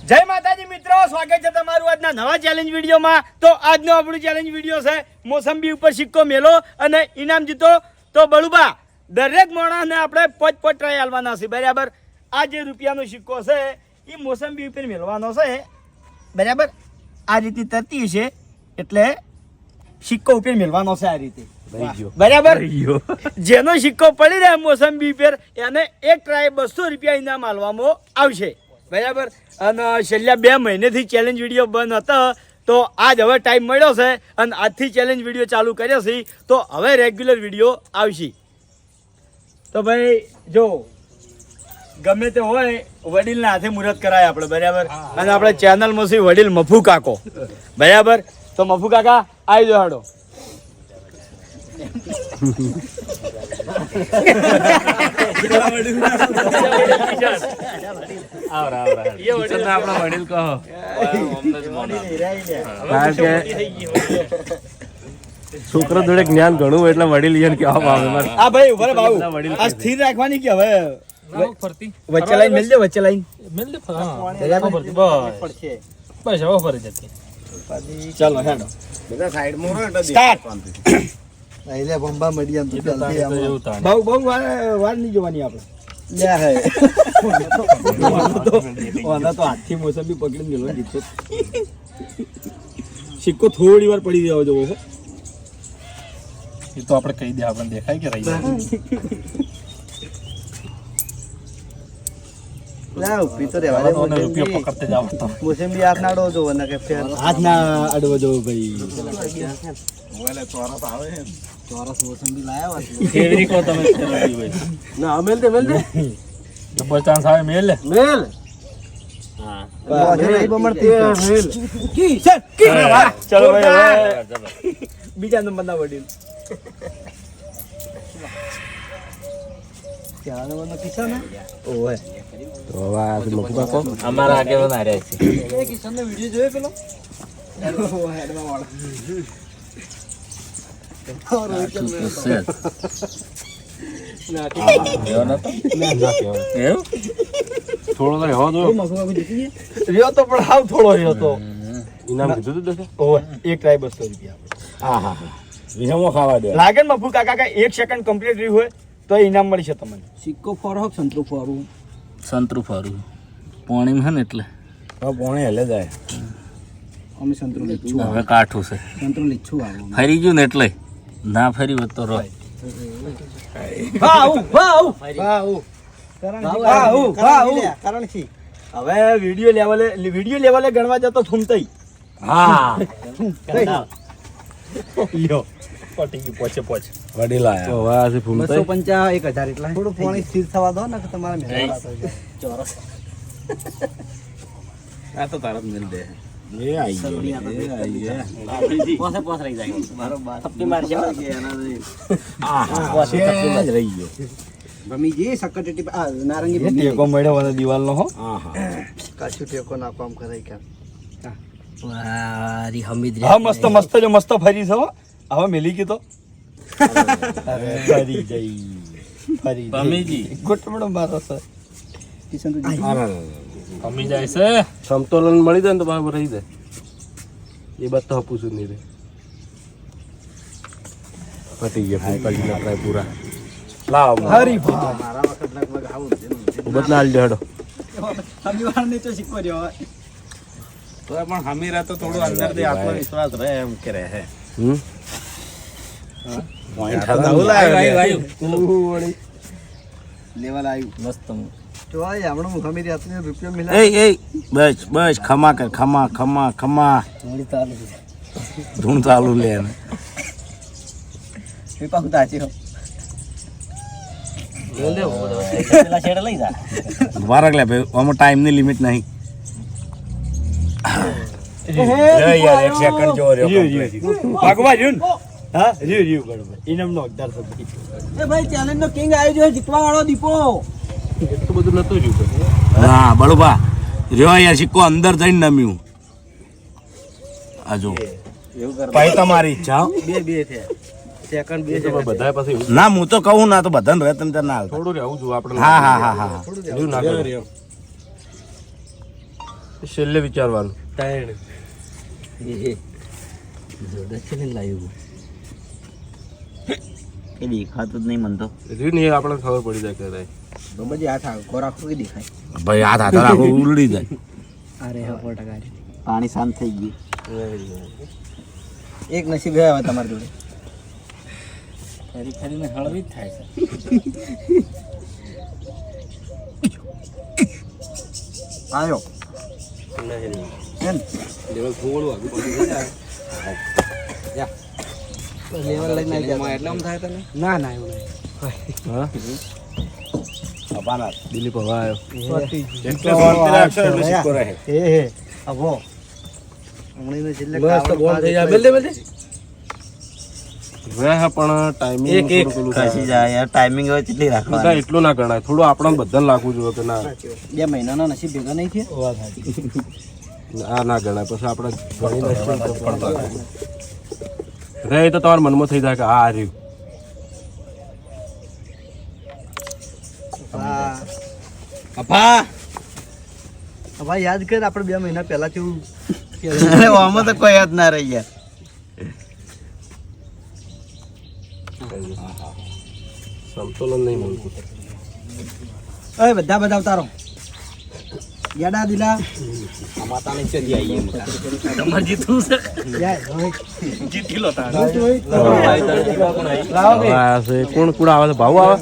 જય માતાજી મિત્રો, સ્વાગત છે તમારું આજના નવા ચેલેન્જ વિડીયોમાં. તો આજનો આપણું ચેલેન્જ વિડીયો છે મોસંબી ઉપર સિક્કો મેલો અને ઇનામ જીતો. તો બળુબા, દરેક માણસને આપણે 5 ટ્રાય આલવાના છે, બરાબર? આ જે રૂપિયાનો સિક્કો છે એ મોસંબી ઉપર મેળવાનો છે, બરાબર? આ રીતની તરતી છે એટલે સિક્કો ઉપર મેળવાનો છે આ રીતે, બરાબર? જેનો સિક્કો પડી રહે મોસંબી ઉપર એને 1 ટ્રાય 200 રૂપિયા ઇનામ આલવામાં આવશે, બરાબર? અને છેલ્લા 2 મહિનેથી ચેલેન્જ વિડીયો બંધ હતો, તો આજ હવે ટાઈમ મળ્યો છે અને આજથી ચેલેન્જ વિડીયો ચાલુ કર્યો છે. તો હવે રેગ્યુલર વિડીયો આવશે. તો ભાઈ જો ગમે તે હોય વડીલના હાથે મુહૂર્ત કરાય આપણે, બરાબર? અને આપણે ચેનલમાં છે વડીલ મફુ કાકો, બરાબર? તો મફુ કાકા આવી જાઓ, હાડો. છોકરો જોડે જ્ઞાન ઘણું એટલે વડીલ કહેવામાં આવે. હા ભાઈ, ઉભા રહો બાબુ. આ સ્થિર રાખવાની કે હવે વચ્ચે લાઈન મેલ દે, વચ્ચે લાઈન મેલ દે. બસ હવે ફરી જતી. ચાલો હેડો બધા સાઈડ માં સ્ટાર્ટ. એટલે બંબા મડી આમ તો જલ્દી આમ બહુ વાર નહીં જોવાની આપણે. લે હે ઓના તો હાથથી મોસંબી પકડીને મેળવા દીધો. સિક્કો થોડી વાર પડી દેવો જોવો. એ તો આપણે કહી દે, આપણને દેખાય કે રહી લા ઉભી તો રહેવા દે. રૂપિયો પકડતે જાવ તો મોસંબી હાથ નાડો જો ને કે ફેર હાથ ના અડવો જોવો ભાઈ. ચોરસ મોસંબી લાયા ફેવરી કો તમે ના મેલ દે ડબલ ચાન્સ આવે મેલ લે મેલ. હા આજે નહીં બમણતી મેલ કી સર ચલો ભાઈ, હવે બીજા નંબરના વડીલ. ક્યાં નંબરનો કિસ્સા ને ઓય તો આ મફુ કાકો અમારા આગેવાન આ રહ્યા છે. એ કિસ્સાનો વિડિયો જોયો પેલો હેડમાં વાળા થોડો તો રહેવા દો. રહ્યો તો પણ હાવ થોડો રહ્યો તો. ઇનામ કીધું તું ઓય 1 ટ્રાય 200 રૂપિયા. હા હા હા વિહમો ખાવા દે. લાગે ને મફુ કાકા કે 1 સેકન્ડ કમ્પ્લીટ રહ્યું હોય તો ઇનામ મળશે તમને. સિક્કો ફોર હોક સંતરો ફોરું સંતરું ફરું પાણી છે ને એટલે પોણે હેલે જાય. અમે સંતરો લીચું હવે કાઠું છે, સંતરો લીચું આવો ફરી ગયું ને એટલે ના ફરી હોત તો રહો. કારણ છે હવે વિડિયો લેવલે ગણવા જતો થૂમતઈ. હા લ્યો પટી ગઈ પોચે પોચ. વડીલ આયા તો વાહ છે ફૂમતાઈ 250 1000 એટલા થોડું પાણી સ્થિર થવા દો ને કે તમારે મહેનત ચોરસ આ તો તારત મિલ દે. એ આઈ ગયો પોસે રહી જાય બરોબર થપ્પી માર જાવ કે એના પોસે જ રહી ગયો. ભમીજી સકટેટી આ નારંગી એ ટેકો મળ્યો વાળો દિવાલનો હો. હા હા કાચું ટેકો નાખો આમ કરાય કે વારી હમીદ હા મસ્ત મસ્ત જો મસ્ત ફરી છે હો. હવે મેલી ગઈ તો અરે ફરી જઈ ફરી ભમીજી ગોટમડો મારો છે. કિશન તો કમી જાય છે, સમતોલન મળી જાય ને તો બરાબર રહી જાય. એ બાદ તો હપુસું નહીં રે. પતી ગયા કરી નાખાય પૂરા. લાવ હરી ભા મારા વખત લગભગ આવું છે બદલા આલ દેડો શનિવાર ને તો સિક્કો રહ્યો તો પણ હમીરા તો થોડું અંદર થી આત્મવિશ્વાસ રહે એમ કે રહે. પોઈન્ટ લેવલ આવ્યું મસ્ત. તો આ હમણાં મુખામી રાતને રૂપિયો મિલા એ બસ બસ ખમા કર ખમા ખમા ખમા થોડી તાલ ધૂણ ચાલુ લે ને એ પાછું તાચી હો પેલા છેડે લઈ જા વારક લે ભાઈ આમાં ટાઈમ ની લિમિટ નહીં. યાર 1 સેકન્ડ જો રહ્યો ભાગવા રહ્યો ને. હા રહ્યો બરોબર. ઇનામનો હકદાર છે. એ ભાઈ ચેલેન્જ નો કિંગ આવ્યો છે જીતવા વાળો દીપો એટલું બધું નતું જોયું. હા બળુભા રહ્યો યાર સિક્કો અંદર જઈને નમ્યું. આ જો ભાઈ તમારી ઈચ્છા બે થયા સેકન્ડ બે બધા પછી ના હું તો કહું ના તો બધાને રહે તમે ના થોડું રહેવું જોઈએ આપણે. હા હા હા હા થોડું છેલ્લે વિચારવાનું એ દેખાતું જ નહીં મન તો રહ્યું ને એ આપણે ખબર પડી જાય કે રહે. બાબાજી હાથ આખો રાખો કે દેખાય ભાઈ હાથ હાથ રાખો ઉલડી જાય. અરે હા પાણી શાંત થઈ ગયું એક નસીબ હે હવે તમારી જોડે ફરી ફરીને હળવી જ થાય છે આવ્યો લેવલ થોડું આગળ પડી જાય. લેવલ લઈને આવી જાય એટલે આમ થાય તને ના ના એવું હા દિલીપ હવા આવ્યો. હે હે અભો હમણાં છેલ્લે મસ્ત બોલ થઈ જાય. બેલ દે વે હા પણ ટાઈમિંગ એક એક ખસી જાય યાર ટાઈમિંગ હવે કેટલી રાખવાની એટલું ના ગણાય. થોડું આપણને બધાને લાગવું જોઈએ કે ના 2 મહિનાનો નસીબ ભેગા નહીં થયા આ ના ગણાય. પછી આપણે ઘણી રે તો તમારા મનમાં થઈ જાય કે આ રહ્યું. અભા અભા યાદ કર આપણે 2 મહિના પહેલા કેવું અરે આમાં તો કોઈ યાદ ના રહી યાર સંતુલન નહીં મળતું. ઓય બધા બધા ઉતારો યાડા દિલા માતાને ચડી આવીએ તમાર જીતું છે જીતી લો તાર લાવો બે આયા છે કોણ કોણ આવે છે? ભાવ આવે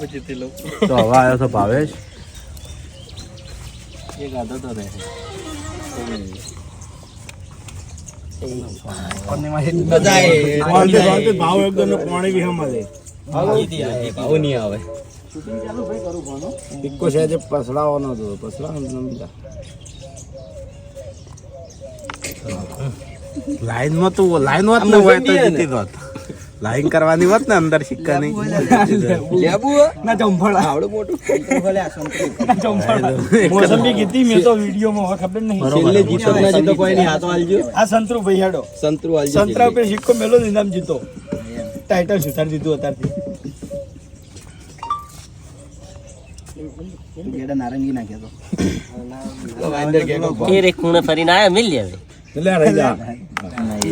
તો હવા આવ્યો છે ભાવેશ. એક આદો તો રહે ભાવ એકદમ પાણી બી હમાલે ભાવ નહીં આવે ઇક્કો છે જે પસડાવાનો હતો પસડાવાનો બીજા લાઈનમાં તો લાઈન વાત ન હોય તો જીતી દોત. લાઈન કરવાની વાત ને અંદર સિક્કા નહીં લેબુ ના જંફળ આવડું મોટું ભલે આ સંતરી ના જંફળ મોસંબી કીધી મેં તો વિડીયોમાં હવે ખબર નહીં. છેલ્લે જીતો ના જીતો કોઈ નહીં હાથો આલજો આ સંતરુ ભાઈ હેડો સંતરુ આલજો સંતરા ઉપર સિક્કો મેલો ને ઇનામ જીતો. ટાઇટલ સુધારી દીધું અત્યારથી. જેડા નારંગી નાખ્યો તો ફેર એક ખૂણે ફરીને આયા મિલ લે હવે.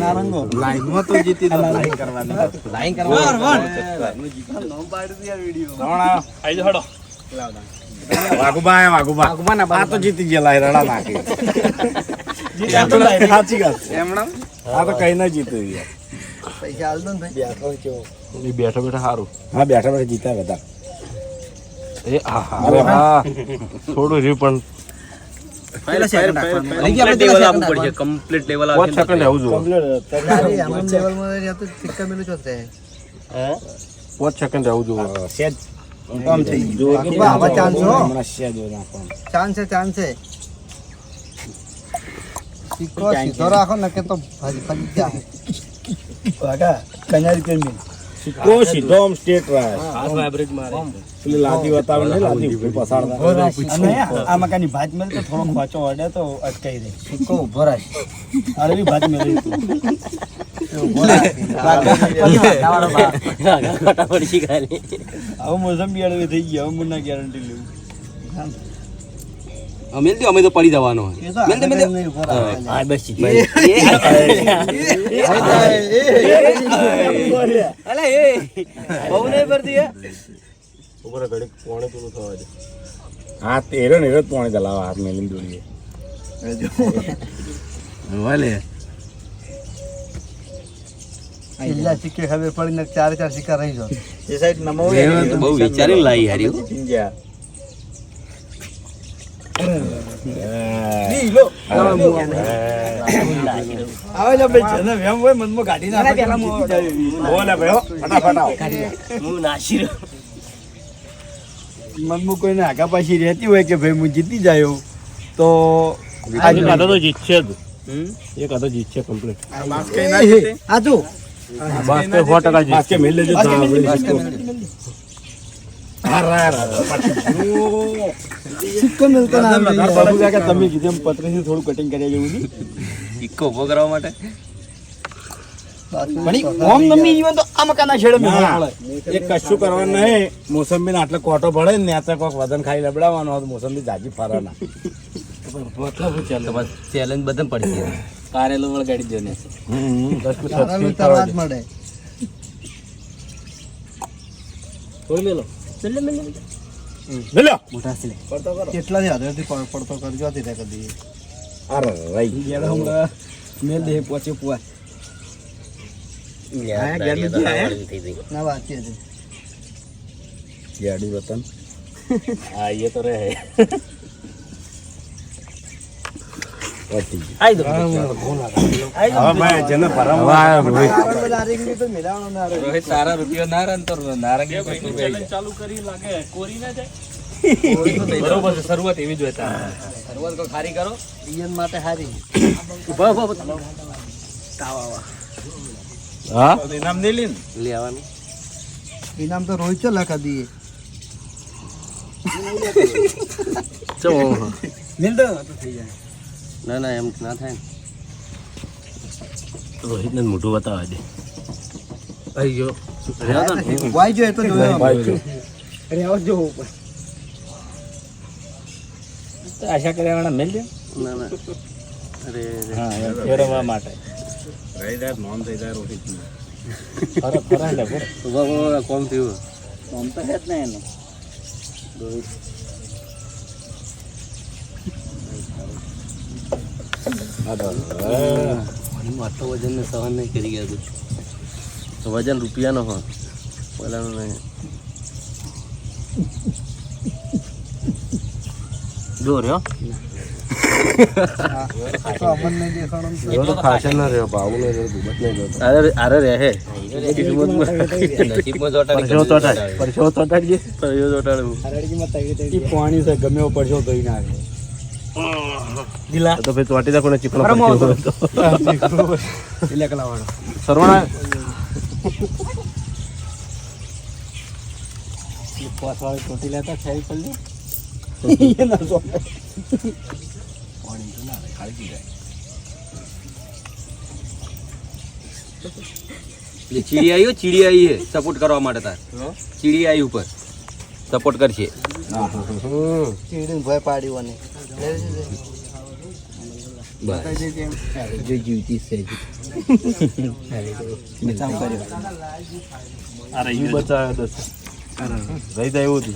નારંગો લાઈનમાં તો જીતી દોત. લાઈન કરવાની વાત. લાઈન કરવા વાઘુબા આ તો જીતી ગયા. લાઈ રડા નાખી સાચી વાત એમણા આ તો કઈ ના જીતું યાર. પૈસા આલ દો ને ભાઈ બેઠો બેઠા સારું. હા બેઠા બેઠા જીતા બધા. એ અરે હા થોડું રહ્યું પણ પહેલા સેકન્ડ કમ્પ્લીટ લેવલ આપવું પડશે. કમ્પ્લીટ લેવલ 5 સેકન્ડ આવું જોઈએ. આમ લેવલ માં રહ્યા તો સિક્કા મેલું ચોતે 5 સેકન્ડ આવું જોઈએ. સેજ કમ થઈ જો ગયું આવા ચાન્સ હો હમણાં સેજ નાખવાનું. ચાન્સ છે સિક્કો સીધો રાખો ને કે તો ભાજી જાય કાકા કન્યા રીતે મેં સિક્કો સીધો આમ સ્ટ્રેટ રહે. એવરેજ મારે પેલી લાદી બતાવે ને લાદી ઉપર પસાડતા. અને આ મકાની ભાત મેળ તો થોડો ખોચો અડે તો અટકાઈ દે. સિક્કો ઉભો રાખે અરે બી ભાત મેળ ઘાટા પડી ખાલી. હવે મોસંબી અડવે થઈ ગયા. હવે મુન્ના ગેરંટી લેવું. મેલ દે અમે તો પડી જવાનો. એ તો નહીં ઉભો રાખે હા બસ અલે એ બહુ નહીં પડતી હે. ઉપર ઘડીક પોણે પૂરું થવા દે. હાથ એરો ને એરો જ પાણી ચલાવે હાથ મેલીને દોડીએ. વાલે છેલ્લા સિક્કે ખબર પડી ને 4 સિક્કા રહી જાય એ સાઈડ નમો બહુ વિચારીને લાવી હારી. ચીંજ્યા. આવે ને ભાઈ જેને વેમ હોય મનમાં કાઢી નાખે. બોલે ભાઈ હો, ફટાફટ આવો. હું નાસી રહ્યો. મનમાં કોઈને આગા પાછી રહેતી હોય કે ભાઈ હું જીતી જાયો તો આજે કાતો તો જીતશે જ. એક હતો જીતશે કમ્પ્લીટ. આ તું બસ તે 100% બાસ્કે જીતશે. મેલ લેજો તો આપણે. સિક્કો મિલતો ના બાબુ કાકા તમે કીધું એમ પતરીથી થોડું કટિંગ કર્યા જેવું નહીં. સિક્કો ઉભો કરવા માટે પણ ઈ ઓમ નમી જીવન તો આ મકાના છેડે મેં ના, એ કશું કરવાનું નહીં. મોસંબી આટલે કોટો ભળે ને ત્યાં કોક વજન ખાઈ લબડાવવાનો હોય તો મોસંબી જાજી ફરે ના. ચેલેન્જ બધા પડશે. કારેલો વળગાડી દો ને. કારેલું તરવા જ મળે. મેલ્યો કેટલાથી હાથેથી પડતો કરજો હતી તે કદી. અરે રાઈ મેલ દે પહોંચ્યો પુઆ ના વાત છે હજી. ગાડી વતન હા એ તો રહે આઈ દો હવે ભાઈ જેને ભરાવા કારેલું નારંગી તો મેલાવાનો ના રહે. રોહિત સારા રૂપિયો ના રન તો નારંગી ચાલુ કરી લાગે કોરી ના જાય બરોબર છે. શરૂઆત એવી જ હોય તારે. શરૂઆત કોઈ ખારી કરો. ઈયન માટે હારી. હા ઇનામ નહીં લીન લેવાનું. ઇનામ તો રોહિત ચલા કદી. મેલ દો તો થઈ જાય. ના ના એમ ના થાય ને. રોહિતને મોઢું બતાવવા દે વાઈ જો એ તો જોયો. અરે આવો જો ઉપર આશા કર્યા વાળા મેલ દે ના ના અરે હા ફેરવવા માટે રહી જાય નોન થઈ જાય રોહિત ફરક ફરા લે બરો ઉભા કોમ થયું. આમ તો હે જ ને એનો આટલો વજન ને સહન નહીં કરી ગયા તું. વજન રૂપિયાનો હોય પેલાનું નહીં. જો રહ્યો તો અમન નહીં દેખાણો તો. અરે રે હે નસીબમાં ચોટાડવું. ઈ પાણી છે ગમે એવો પડશો ગઈ ના આવે દિલા તો ભાઈ ચોટી નાખો ને ચીકણો દિલા કલાવાળો સરવણા પોસ વાળી ચોટી લેતા છે પલ્લે ચીડી આવી ચીડી આવી છે સપોર્ટ કરવા માટે તાર. ચીડી આવી ઉપર સપોર્ટ કરશે. ચીડીને ભય પાડ્યું જે જીવતી છે બચાવ કર્યો અરે ઈ બચાવ્યો દસ રહી જાય એવું હતું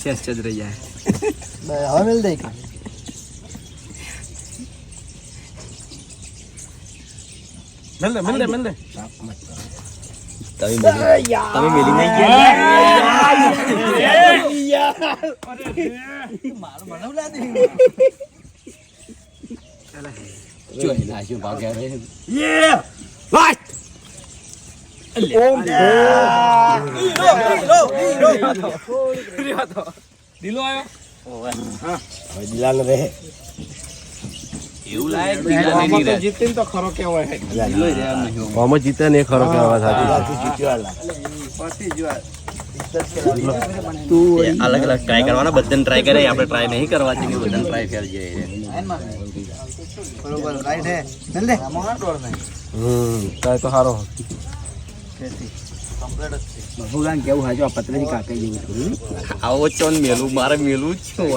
સર શેષ જ રહી જાય હવે મેલ દે. મેલ દે તમે મેલી નહીં ગયા. જોઈ નાખ્યું ભાગ્યા રે. દિલો આવ્યો દિલાલ રહે એવું લાયક બીજા નહીં રહે. જીતીને તો ખરો કેવાય દિલો ય રહ્યા નહીં. આમાં જીતે ને ખરો કે વાત સાચી અલગ અલગ ટ્રાય કરવાના. બધાને ટ્રાય કરે. આપણે ટ્રાય નહીં કરવા છે. બધાને ટ્રાય કરી જાય. બરોબર રાઈટ હે મેલ દે. કાય તો સારો ભગવાન કેવું હાજો આ પતરેથી કાકાઈ જેવું થોડું આવો ચોન મેલું મારે મેલું જ છું.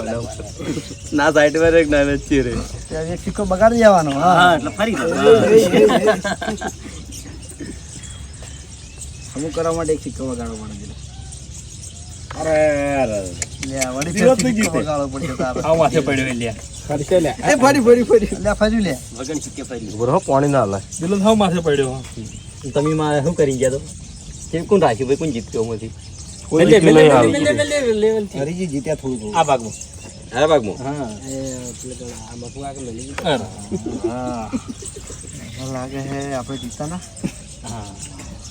ના સાઈડ પર એક ના વેચી રે. ત્યાં એક સિક્કો બગાડી જવાનો. હા એટલે ફરી અમુક કરવા માટે એક સિક્કો વગાડવો પડે અરે અરે લે વળી ફેર સિક્કો બગાડવો પડશે તારે. આ માથે પડ્યો લ્યા ખર્ચે લે એ ફરી લે ફરી લે. વગન સિક્કે ફરી. બરો પાણી ના લાય દિલો થાવ માથે પડ્યો તમે માં શું કરી ગયા તો તે કોણ રાખ્યું ભાઈ? કોણ જીત્યો માંથી? હરીજી જીત્યા થોડું. આ ભાગમાં હા ભાગમાં. હા મને લાગે હે આપણે જીતા ના. હા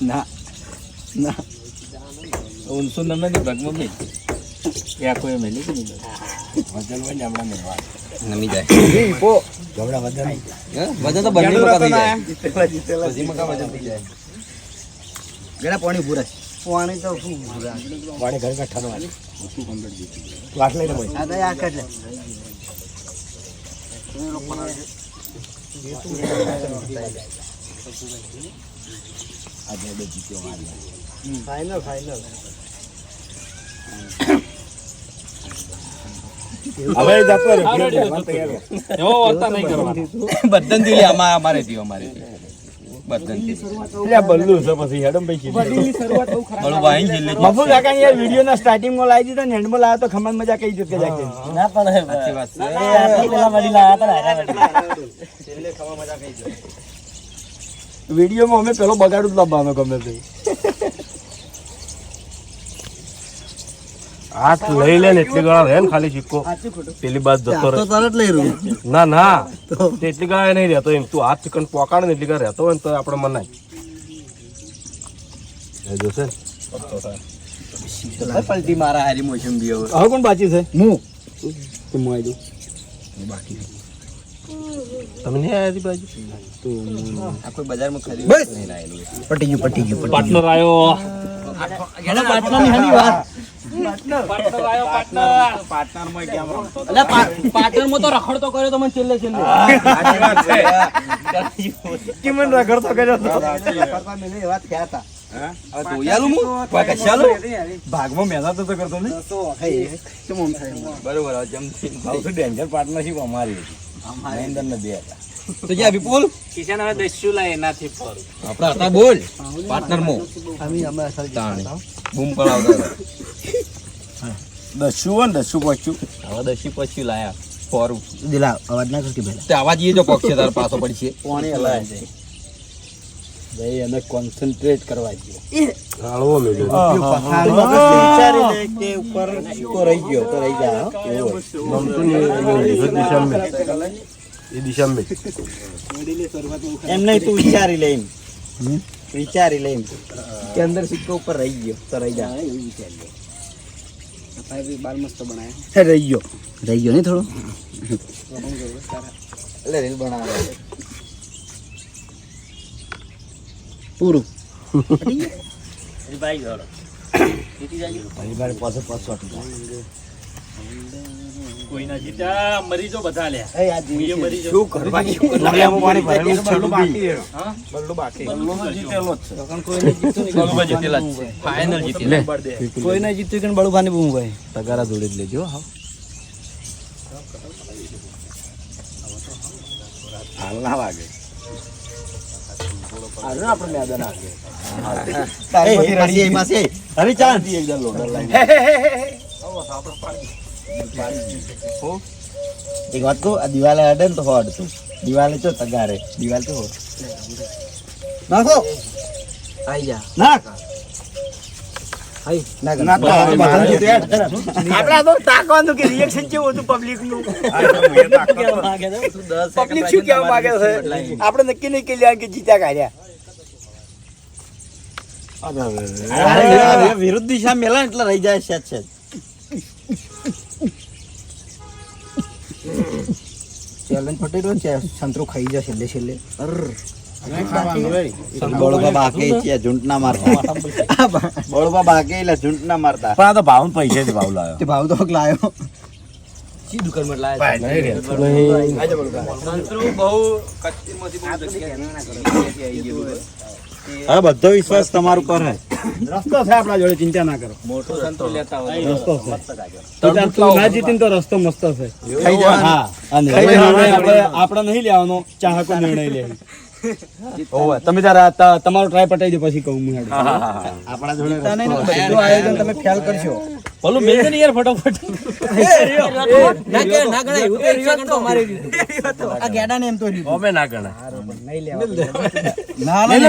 ના ના ઉનસો નંબર ની ભાગમાં નહીં યા કોઈ મેલી કે નહીં વજન હોય ને હમણાં મેળવા નમી જાય. જમણા વજન વજન તો બંને મકા થઈ જાય. જીતેલા બધી મકા વજન થઈ જાય. ગળા પાણી પૂરા પાણી તો શું વાડે ઘર કાઠાનો લાખ લઈને ભાઈ આ તો આ કર લે. ફાઈનલ હવે જતો રે એવો વર્તા નહીં કરવાનો. બદન દિલી અમારે થયું બદન એટલે આ બલ્લુ છે પછી હેડમ પૈકી બળુભાઈ છેલ્લે મફુ કાકા યાર વિડિયો ના સ્ટાર્ટિંગ માં લાવી દીધા ને એન્ડ માં લાવ્યો તો ખમણ મજા કઈ જગ્યા જાકે ના પડે સાચી વાત છે. પેલા વડી લાયા હતા ને વિડિયો માં અમે પેલો બગાડું જ લાવવાનો ગમે તે હાથ લઈ લે ને એટલી ગળા રહે ને ખાલી સિક્કો પેલી બાદ જતો રહે. તો તરત લઈ રહ્યું ના ના તે એટલી ગાય નહીં રહેતો એમ તું હાથ ચિકન પોકાડે ને એટલી ગાય રહેતો હોય ને તો આપણે મનાય એ જોશે ને પલટી મારા હારી મોસંબી હવે હવે કોણ બાકી છે હું તો હું આવી તમે નહીં આવ્યા હતી બાજુ આ કોઈ બજારમાં ખરીદ બસ. નહીં લાયેલું પટી ગયું પાર્ટનર આવ્યો. એના પાટલાની હાની વાત પાર્ટનર આવ્યો, પાર્ટનર. પાટણમાં તો રખડતો કર્યો તો મને છેલ્લે કિમન રખડતો કર્યો તો એ વાત ક્યાં હતા હવે ધોયાલું હું કોઈ કશાલું ભાગમાં મહેનત તો કરતો ને બરોબર હવે જેમ સૌથી ડેન્જર પાર્ટનરશિપ અમારી હતી મહેન્દ્ર ને બે હતા તો જ્યાં વિપુલ કિશન હવે દસ્યુ લાય એનાથી ફરું. આપડા હતા બોલ પાર્ટનર મો અમે અસલ તાણે બૂમ પડાવતા દસ્યુ હોય ને દસ્યુ પચ્યું હવે દસી પછી લાયા ફોરું દિલા અવાજ ના કરતી પહેલા તે આવા જઈએ જો પક્ષે તાર પાછો પડશે પાણી હલાય છે ભાઈ એને કોન્સન્ટ્રેટ કરવા દો હાળવો મેલ્યો વિચારી લે કે ઉપર સિક્કો રહી ગયો તો રહી જાય ગમતું નહીં એ દિશામાં એ દિશામાં એમ નહીં તું વિચારી લે એમ વિચારી લે એમ કે અંદર સિક્કો ઉપર રહી ગયો તો રહી જાય રહી ગયો નહીં થોડો એટલે રીલ બનાવે પૂરું કોઈના જીતા મરી જો બધા લ્યા. બીજો મરી જો. શું કરવા બરોબર જીતેલા જ છે ફાઇનલ જીતેલા કોઈને જીત્યું કે બળુભાની બૂમ ભાઈ તગારા જોડે જ લેજો હા હાલ ના વાગે આપણે મેદાન આગે હરિચાંદ એક વાત કહું આ દિવાલે અડે ને તો હો અડતું દિવાલે ચો તગારે દિવાલ તો હો નાખો આઈ જા નાખ આપડે તો તાકવાનું કે રિએક્શન કેવું હતું પબ્લિક નું પબ્લિક શું કહેવા માંગે છે આપણે નક્કી નહીં કરી કે જીત્યા કાઢ્યા વિરુદ્ધ દિશા મેલા એટલે રહી જાય છે ચેલેન્જ પટેલો છે સંતરો ખાઈ જાય છેલ્લે છેલ્લે બળોબા બાકે છે ઝૂંટ ના મારતા બળોબા બાકે એટલે ઝૂંટ ના મારતા પણ આ તો ભાવ પૈસા ભાવ લાવ્યો તે ભાવ તો લાયો સી દુકાનમાં લાયા સંતરો બહુ હવે બધો વિશ્વાસ તમારું પર હે રસ્તો છે આપણા જોડે ચિંતા ના કરો મોટો સંતરો લેતા હોય રસ્તો છે તું ના જીતીને તો રસ્તો મસ્ત છે ખાઈ જવાનું. હા અને આપણે નહીં લેવાનો ચાહકો નિર્ણય લે ઓવે તમે તારા તમારો ટ્રાય પટાઈ દો પછી કહું હું આપણા જોડે બધું આયોજન તમે ખ્યાલ કરશો બોલું મેલ દે ને યાર ફટાફટ. ના કે ના ગણાય હું તો સેકન્ડ તો અમારી આ ગેડા ને એમ તો અમે ના ગણા ના મેલ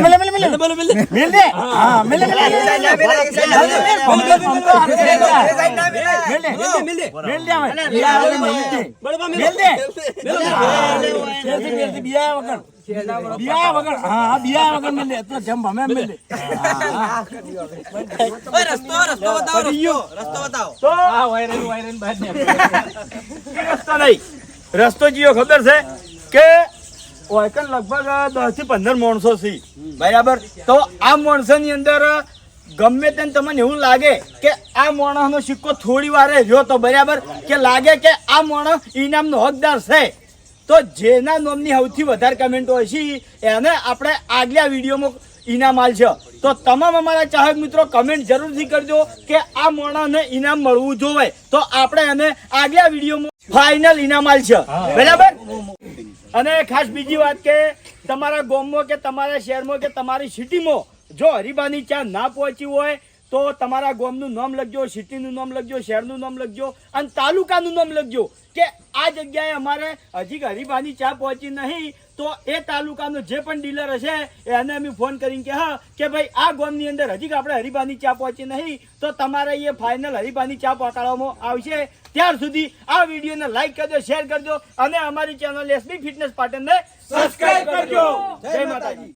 દે હા મેલ દે રસ્તો જીઓ ખબર છે કે ઓયકન લગભગ 10 થી 15 માણસો છે બરાબર તો આ માણસો ની અંદર ગમે તેમ તમને એવું લાગે કે આ માણસનો સિક્કો થોડી વારે રહ્યો તો બરાબર કે લાગે કે આ માણસ ઇનામનો હકદાર છે તો જેના નામની સૌથી વધારે કમેન્ટો હશે એને આપણે આગલા વિડીયોમાં ઇનામ આલશે. તો તમામ અમારા ચાહક મિત્રો કમેન્ટ જરૂરથી કરજો કે આ મોણાને ઇનામ મળવું જોઈએ તો આપણે એને આગલા વિડીયોમાં ફાઇનલ ઇનામ આલશે. બરાબર. અને ખાસ બીજી વાત કે તમારા ગામમાં કે તમારા શહેરમાં કે તમારી સિટીમાં જો હરીબાની ચા ના પહોંચી હોય તો તમારા ગામનું નામ લખજો, સિટીનું નામ લખજો, શહેરનું નામ લખજો અને તાલુકાનું નામ લખજો કે આ જગ્યાએ અમારે હજી હરીબાની ચા પહોંચી નહીં. તો એ તાલુકાનો જે પણ ડીલર હશે એને અમે ફોન કરીને કે ભાઈ આ ગામની અંદર હજી આપણે હરીબાની ચા પહોંચી નહીં તો તમારે એ ફાઇનલ હરીબાની ચા પહોંચાડવામાં આવશે. ત્યાર સુધી આ વિડીયોને લાઈક કરજો, શેર કરજો અને અમારી ચેનલ એસબી ફિટનેસ પાટણને સબસ્ક્રાઇબ કરજો. જય માતાજી.